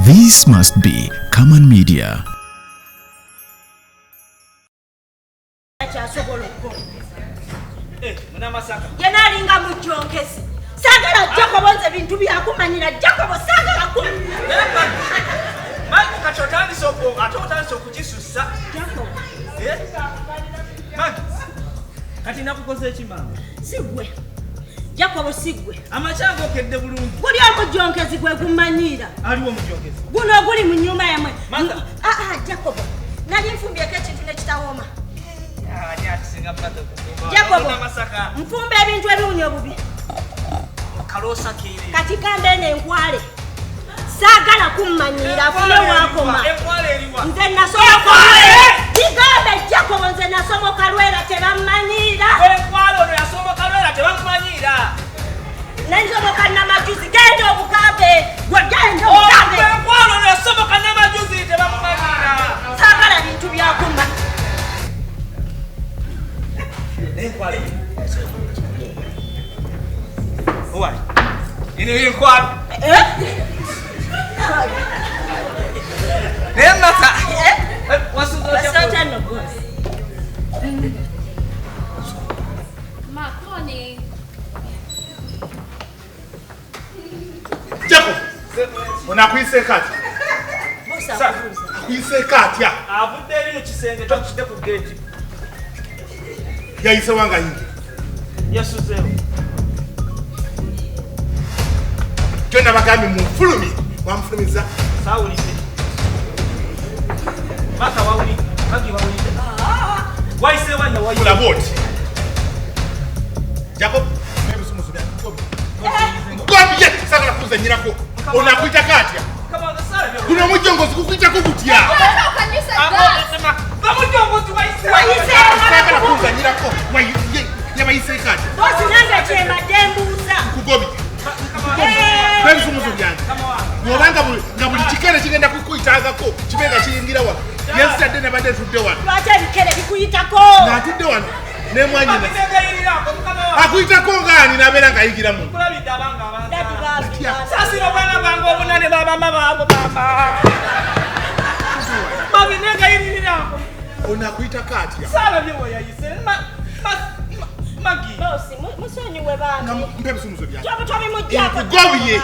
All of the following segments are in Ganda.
This must be Common Media. Yenalinga mujonkesi. Sagala Jacob onze bintu byakumanyira Jacob sagala ku. Mike kachotani soko atotani soko kisusa. Jacob. Mike. Kati nakukoze ekimanga. Sigwe. Jacob sigwe. Amachango kedde bulungi. Guli omujonkesi gwe kumanyira. Aliwo mujonkesi. Guno guli mu nyumba yamwe. Jacob. Nali mfumbye ekintu nekitawoma. Jacob, mfumbe ebintu ebiwunya obubi. Kalosa kire. Kati kambe n'enkwale. Saagala kummanyira afune wakoma. Enkwale eriwa. Nze nasomoka. Kigambe Jacob nze nasomoka lwera tebamanyira. Enkwale ono yasomoka lwera tebamanyira. Nansomoka n'amajuzi genda obukambe. Gwe genda obukambe. Enkwale ono yasomoka n'amajuzi tebamanyira. Saagala bintu byakumma. Enkwale. Owai. Ini enkwale. Nemasa. Wasanta no boss. Makoni. Jacob. Unakuise kati. Bosa. Akuise kati ya. Abude bino kisenge tukide ku gate. Yaise wanga yingi. Yasuzeo. Twenda bagambi mu fulumi. Wamfulumiza. Sawulide. Baka wawuli. Kagi wawulide. Waise wanya waise. Kula boti. Jacob. Hebu sumu sumu. Gobi ye saka kuza nyirako. Unakuita kati ya. Kama ngasara byo. Kuna mujongozi kukuita kubutia. Bamujongozi waise. Saka kuza nyirako. Waise. Yabaise kati. Bosi nanga chema dembuza. Kugobi. Hebu sumu sumu yangu. Wobanga ngabuli chikere kigenda kukuitagako kibenga kiyingira wa. Yesterday nabade tudde wano. Lwate bikere bikuyitako. Na tudde wano. Ne mwanyina. Akuitako ngani nabera ngayigira mu. Kulabidde abanga abantu. Dadi babi. Sasiro bana bango obunane baba mama. Mami nega yirira. Onakuita kati ya. Sala byo yayise. Magi. Bosi musonyiwe bami. Mpepe sumuzo bya. Tobi mujjako. Kugobiye.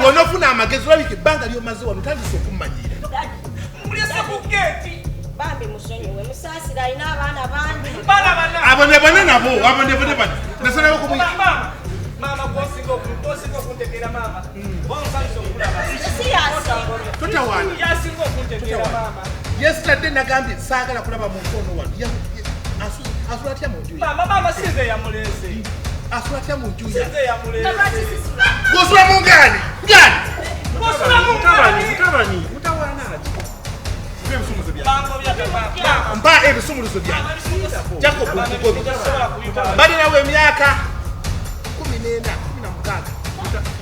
Wonofuna amagezi wabike banga lyo maze wano tandise okumanyira. Mulese ku gate. Bambi musonyiwe musasira ina abaana bangi. Bana. Abone bana. Nasana ko muyi. Mama kosingo kuntekera mama. Bonsanso kulaba. Siyasa. Totawana. Yasingo kuntekera mama. Yesterday nagambi sagala kulaba mu nkono wano. Asulatia mu njuya. Mama size ya mulese. Asulatia mu njuya. Size ya mulese. Gosula mu ngani? Ngani? Gosula mu ngani? Mutawana ati. Mpepe sumuzo bya. Bango bya mama. Mba ebisumuluzo bya. Jacob kugobi. Bali nawe emyaka 14,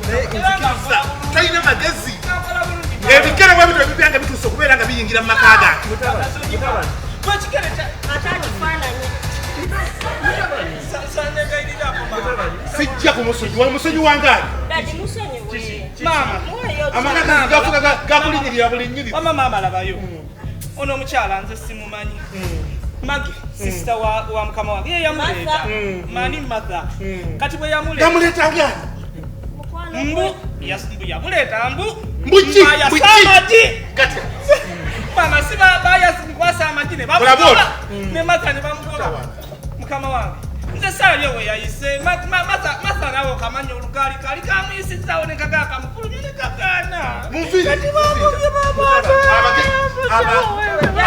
16. Tayina magezi. Ebikere bwa bitu ebibyanga bituso kubeera nga biyingira mu makaga. Kwa chikere cha Atani fananye. Sane gaidira mama. Sijja kumusonyi wa musonyi wangaali. Dadi musonyiwe. Mama. Amaka gafuka gakulinyirira buli nyiri. Mama labayo. Ono omukyala nze simumanyi. Magi sister wa mukama wange ye yamuleta. Mani mother. Kati bwe yamuleta. Yamuleta ngani? Mbu yamuleta mbu. Mbuchi. Kati. Mama siba baya kwasa amajine bamukola. Ne mata ne bamukola. Mukama wange. Nze salye we yayise. Mata nawo kamanya olugali kali kamuyisizawo ne kaga kamufulumye kakana. Mufi. Kati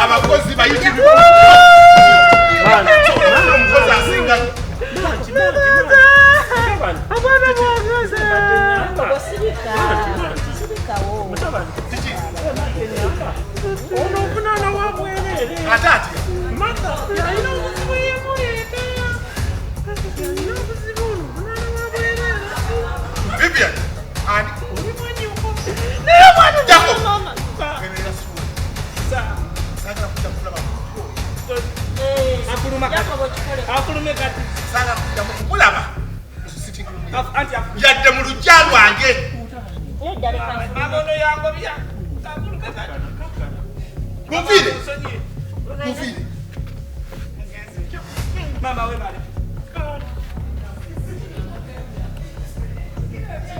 abakozi bayiti. Mukozi asinga. Abana bwagaze. Ono kunana wabwerere. Atati. Mata yalina obuzibu yemuleta. Yalina obuzibu kunana wabwerere. Vivian. Ani. Olimwanyi uko. Naye mwana Jacob. mama. Sagala kuja kulaba. Akulume kati. Sagala kuja kulaba. Anti yadde mu lujja lwange. Mamono yango bya. Mufire. Mama we bale.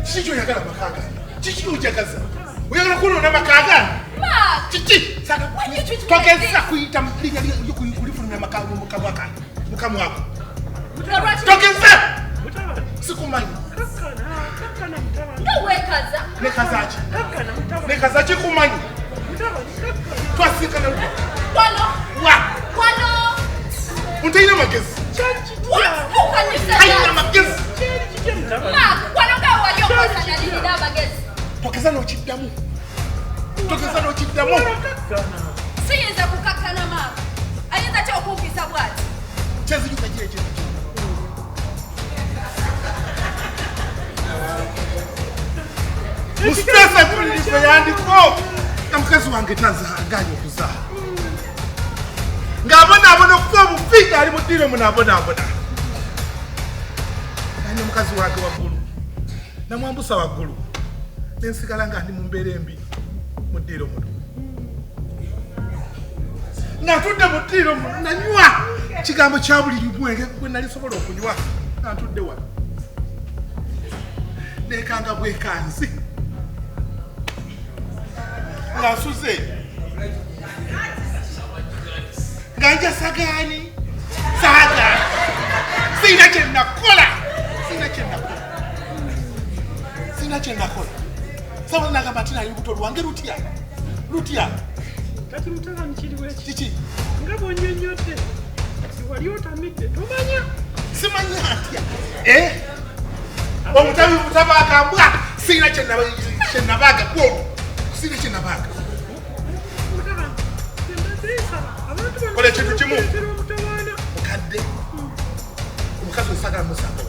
Chicho yakala makaga. Chichi ujakaza. Uyakala kuno na makaga. Ma. Chichi. Saka. Tokeza kuita mlinga kulifuna makaga mukabwaka. Mukamu wako. Tokeza. Sikumani. Wekaza. Nekazachi. Nekazachi kumani. Twasika na uko. Kwano. Kwano. Untaina magezi. Haina magezi. Ma, kwano ka waliokosa na lilida magezi. Tokeza no chidamu. Tokeza no chidamu. Siyeza kukakana ma. Ayeza cha okupisa bwati. Chezi yukajire chezi. Mustresa kulilipe yandiko. Na mkazi wange tanza ganyo kuzaha. Ngabona kufa mufika ali mudiro munabona. Nani mkazi wake wagulu. Na mwambusa wagulu. Nensikala ngandi mumbere mbi mudiro muno. Natudde mudiro nanywa kigambo kya buli libwenge gwe nali sobola okunywa. Natudde wa. Nekanga bwekanzi. Ngasuze. Nganja sagani. Saga. Sina chenda kola. Sawa na kabatina yubuto lwange lutia. Kati mutaka mchiriwe. Chichi. Ngabo nyonyote. Siwali otamide tomanya. Simanya atia. Omutabi mutabaka mbwa. Sina chenda baga ko. Sina chenda baga. Mutaka. Bitiisa. Abantu Kole chitu chimu. Mutawala. Mukadde. Omukazi osagala musanga.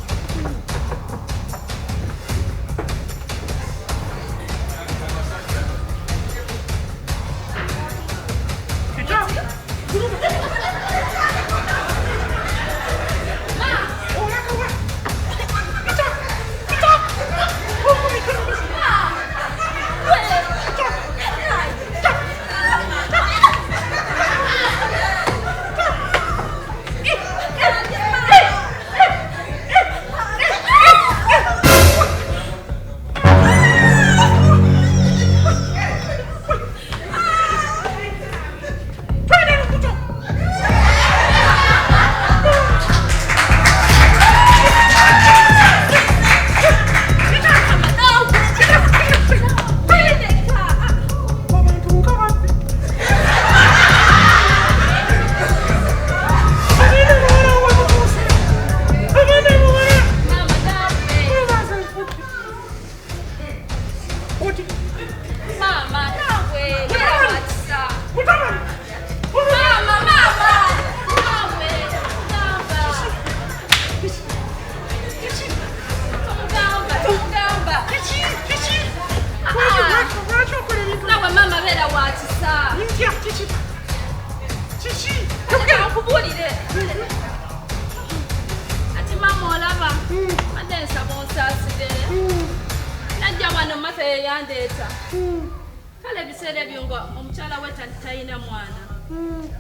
Kale bisere byongo omuchala weta ntayina mwana.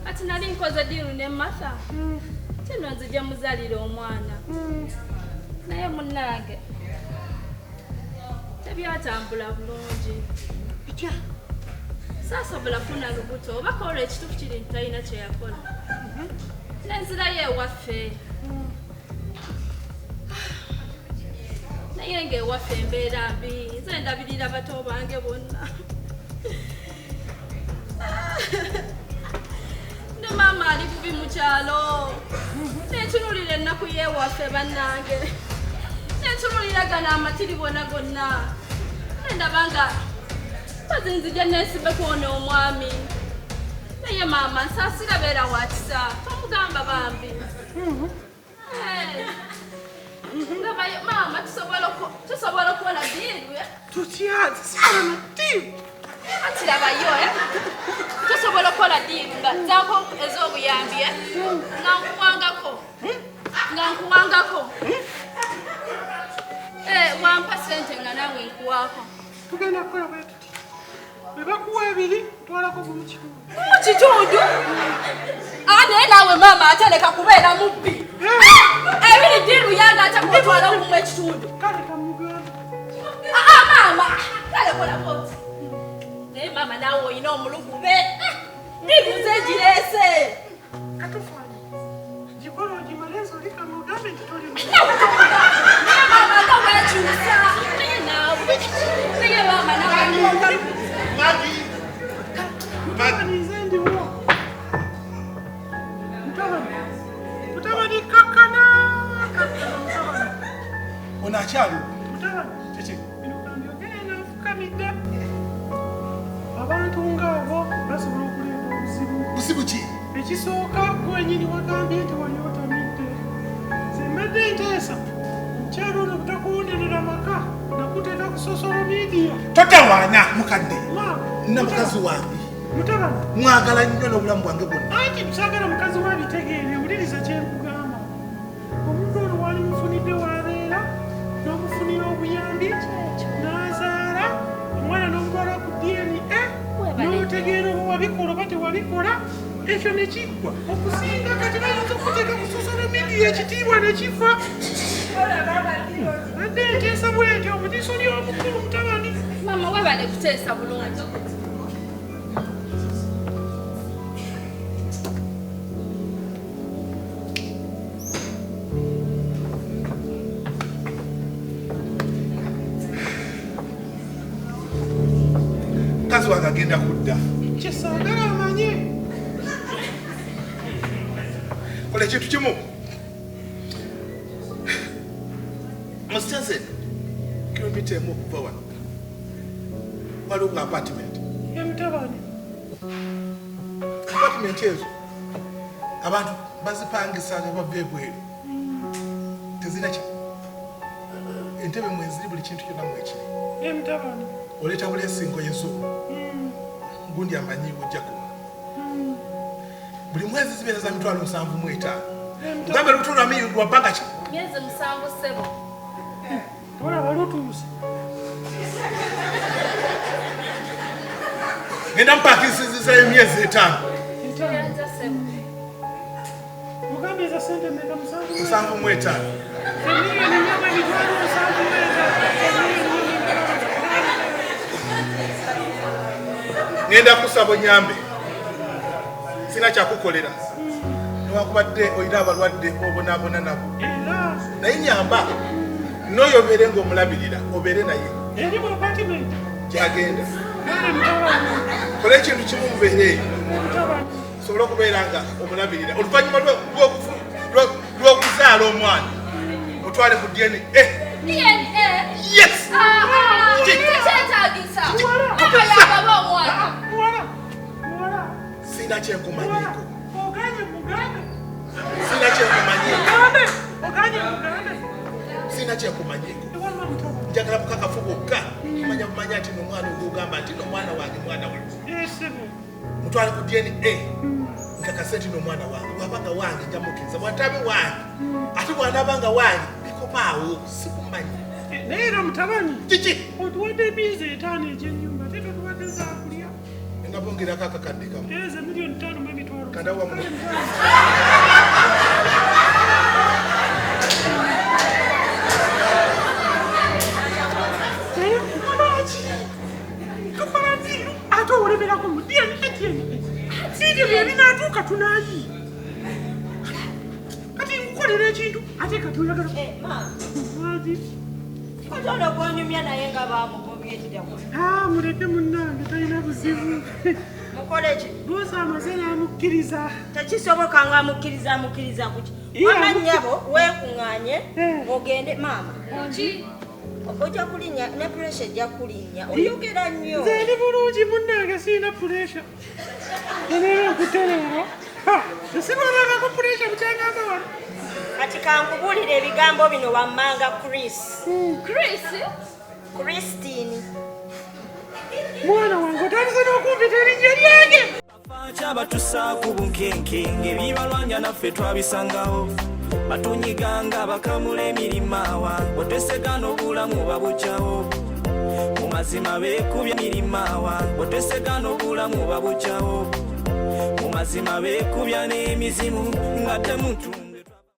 Ati nali nkoze diru ne Martha. Tino nzije muzalira omwana. Naye munnange. Tebyatambula bulungi. Bitya. Sasa bulafuna lubuto obakola ekitufu kiri ntayina kye yakola. Nenzira ye waffe. Naye ng'ewaffe embeera mbi, nze ndabirira bato bange bonna. Ne maama ali bubi mu kyalo. Nentunulira ennaku y'ewaffe bannange. Nentunulira gano amatiri bonna gonna. Nendaba nga bazinzija neesibe kwona omwami. Naye maama nsaasira beera wa kisa, tomugamba bambi. Mama, tusobola kuona diru ya? Tutiazi, sana diru. Atira bayo ya? Tusobola kuona diru nga zako ez'obuyambi ya? Nga nkuwangako. Wampa sente nga nawe nkuwako. tugenda kukola bwe tuti bwe bakuwa ebiri twalako mu kitundu naye naawe maama ate leka kubeera mubbi ebiri diruyanga ate kutwala okumu ekitundu kale kamuganda maama kale kolakoti naye maama naawe olina omulugube ndibuze gireese katufanye gikola ogimalezi oli kamugambe nti toli maama nga bwekyusa naye naawe naye maama naawe nze ndiwo mutabani kakkana ono akyali mutabani kiki byogere nafukamidde abantu ngaabo basobola okuleeta buzibu ki ekisooka gwenyini wagambye nti wali otamidde zembadde nteesa mukyalo ono butakuwonderera maka nakuteeka ku social media totawaana mukadde maama mukazi wange mutabani mwagala nnyo n'obulamu bwange bwonna anti tusaagala mukazi wabitegeere wuliriza kyemugamba omuntu ono wali mufunidde wabeera n'omufunira obuyambi n'azaala omwana n'omutwala ku dna n'otegeera oba wabikola oba tewabikola ekyo ne kiggwa okusinga kati bayinza okuteeka ku social media ekitiibwa ne kifa adde nteesa bwetyo omutiiso ni omukulu mutabani maama webale kuteesa bulungi mukazi wange agenda kudda kyesaagala amanye kola ekintu kimu musitazen kilomita emu okuva wano waliwo nga apartment emutabani ezo abantu bazipangisa nga bava ebweru tezina ki entebe mweziri buli kintu kyonna mwekiri emutabani oleeta bulesingo yezo gundi amanyi ojjaku buli mwezi zibeera za mitwalo 75 ugambe lutundo lwami lwa bbanga ki myezi 7 olaba lutuuse ngenda mpakisiza emyezi 5 mugambe eza sente meka 75 ngenda kusaba onyambe sina kyakukolera newakubadde olina abalwadde obonaabona nabo naye nyamba n'oyo obeere ng'omulabirira obeere naye kyagenda kola ekintu kimu mubeere osobola okubeera nga omulabirira oluvannyuma lw'okuzaala omwana otwale ku dna yes sina kyenkumanyiko sina kyenkumanyiko njagala bukakafu bwokka kumanya bumanya nti nomwana ogugamba nti nomwana wange mwana wange mutwale ku dna nkakase nti nomwana wange bwabanga wange njamukkiriza bwatabe wange ate bwanabanga wange bikomaawo sikumanyi naye era mutabani kiki otuwadde ebiizi 5 egyenyumba ate totuwadde zakulya nabongerako akakadde kamu eza $5 million kandawamu ate owolemerako mudyeni sibyo byebinatuuka tunayi kati nkukolera ekintu ate kati oyagala otono gwonyumya naye nga bamugumye ekiramu muleke munnange talina buzibu mukole ki boosi amaze n'amukkiriza tekisoboka nga amukkiriza kuki wamanyabo weekuŋŋaanye ogende maama ojja kulinnya ne puresha ejja kulinnya oyogera nnyo nze ndi bulungi munnange siina puresha eneera okutereera esibonagako puresha bukyangamba wano kati kankubuulira ebigambo bino wammanga Christine mwana wange otandise n'okumpita erinnya lyange kyabatusaako bunkenkenge ebibalwanya naffe twabisangawo batunyiganga bakamula emirima wa otesegana obulamu babukyawo mazima beekubya mirimaawa bwetesegana obulamu babukyawo mu mazima beekubya n'emizimu nga temutunga